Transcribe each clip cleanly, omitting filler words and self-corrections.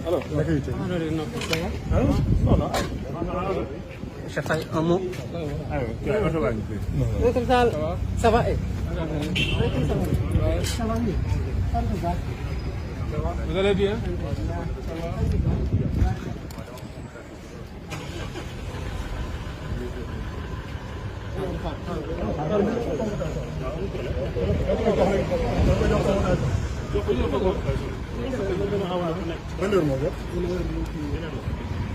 Alors, chef Faye, un mot. Ça va. vous allez bien?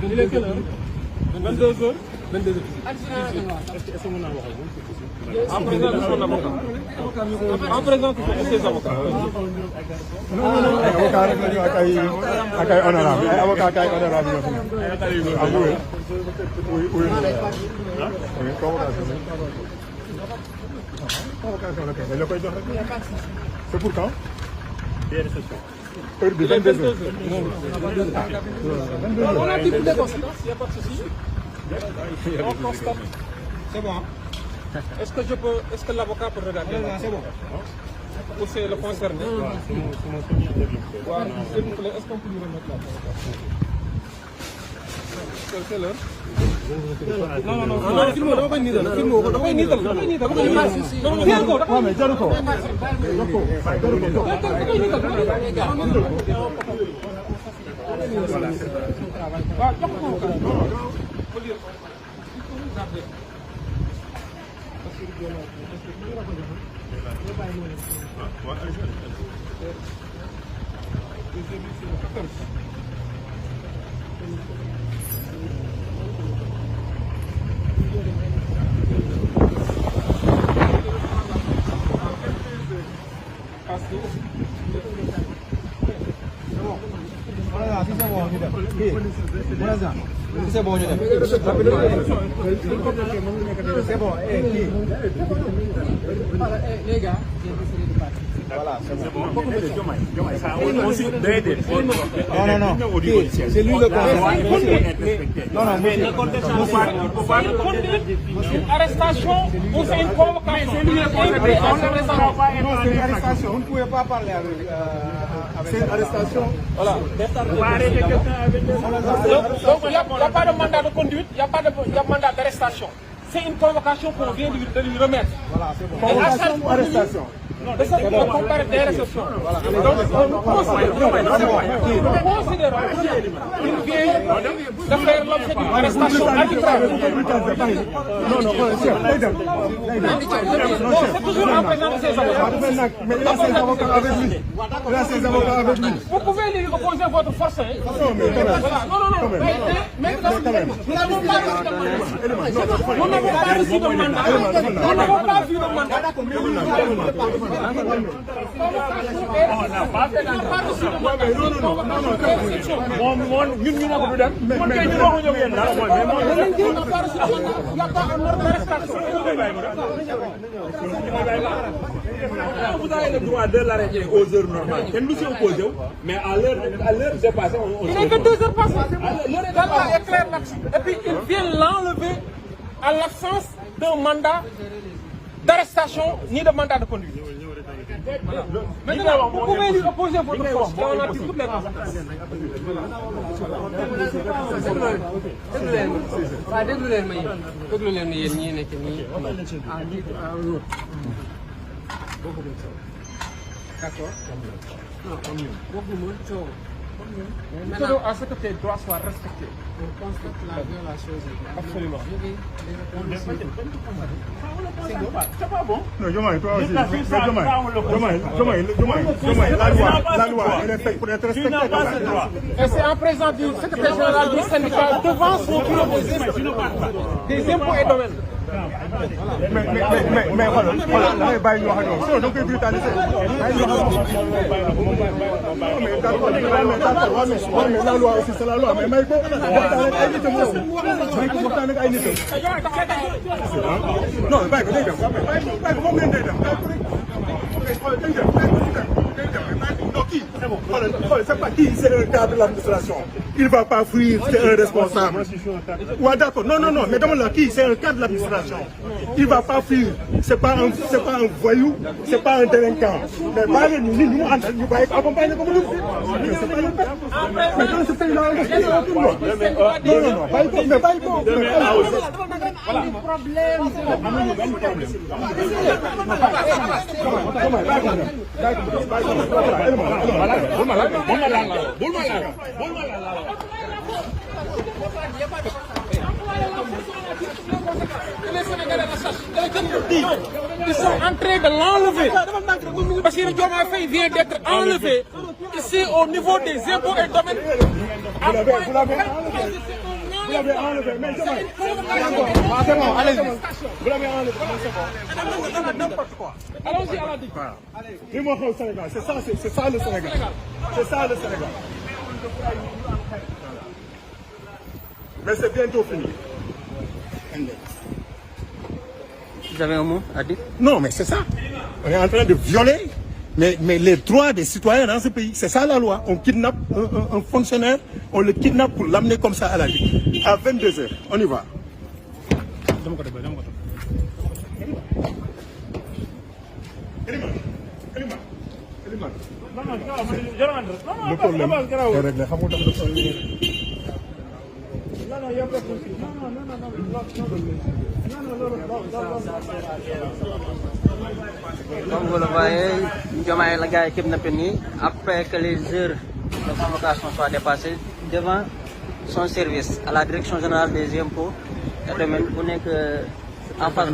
Il est quelle heure? 22h. 22h. En présence de son avocat. En présence de ses avocats. Avocat honorable. Avocat honorable. C'est pour quand? Heure bi 22h. On a dit pour des conséquences, il n'y a pas de souci. On constate. C'est bon. Est-ce que l'avocat peut regarder? C'est bon. Ou c'est le concerné? S'il vous plaît, est-ce qu'on peut lui remettre la convocation? C'est l'heure? Non, filme dama koy niital. Filme ko dama koy niital. Mais jaru ko. C'est bon, C'est bon. Les gars, voilà, c'est bon. Non. C'est lui le Une arrestation ou c'est une convocation? C'est une arrestation. Vous ne pouvez pas parler avec. C'est une arrestation. Voilà. Donc il n'y a pas de mandat de conduite, il n'y a pas de mandat d'arrestation. C'est une convocation qu'on vient de lui remettre. Voilà, c'est bon. Convocation ou arrestation? De cette comparaison des réceptions. Donc, nous considérons qu'il vient de faire l'objet d'une arrestation arbitraire. Non, chef. C'est toujours en présence de ses avocats. Mais il a ses avocats avec lui. Vous pouvez lui opposer votre force. Non. Mais nous n'avons pas reçu de mandat. Nous n'avons pas vu de mandat. Vous avez le droit de l'arrêter aux heures normales. Nous sommes opposés, mais à l'heure dépassée, on il n'est que 2 heures passées. La loi est claire là-dessus. Et puis il vient l'enlever à l'absence d'un mandat d'arrestation ni de mandat de conduite. Voilà. Maintenant, vous pouvez lui opposer votre force. On a dit toutes les conséquences. déglu leen ma yéen ñii nekk nii d'accord. Non, waxuma coow. Maintenant, à ce que tes droits soient respectés. On constate la violation des droits. Absolument. c'est pas bon. Non, Diomaye, toi aussi. Diomaye, la loi, elle est faite pour être respectée. Et c'est en présence du secrétaire général du syndicat devant son bureau des impôts et domaines. Mais voilà, damay bàyyi ñu wax ak ñoom sinon da nga koy brutaliser. Mais la loi aussi c'est la loi mais may ko waxtaan ak ay nitam aussi may ko waxtaan ak ay nitam. Non bàyyi ko day dem bàyyi ko moom leen day dem. Non, qui? C'est pas qui, c'est un cadre de l'administration. Il ne va pas fuir, c'est un responsable. Ouais, d'accord. Non, mais demande-là, qui? C'est un cadre de l'administration. Il ne va pas fuir. C'est pas un voyou, c'est pas un délinquant. Mais nous, nous va accompagner comme nous. C'est pas le cas. Mais dans ce pays-là, il n'y a aucune loi. Non, pas il faut. Les Sénégalais la sachent. Ils sont en train de l'enlever. Parce que le Diomaye Faye vient d'être enlevé ici au niveau des impôts et domaines. Vous l'avez enlevé, mais c'est bon, allez-y. Vous l'avez enlevé, mais c'est bon. N'importe quoi. Allons-y à la digue. Dis-moi au Sénégal, c'est ça le Sénégal. C'est ça le Sénégal. Mais c'est bientôt fini. Vous avez un mot à dire? Non, mais c'est ça. On est en train de violer mais les droits des citoyens dans ce pays. C'est ça la loi. On kidnappe un fonctionnaire, on le kidnappe pour l'amener comme ça à la vie. À 22h, on y va. Le problème est réglé. Comme vous le voyez, Diomaye la gars kidnappé nii après que les heures de convocation soient dépassées devant son service à la direction générale des impôts et domaines bu nekk en face de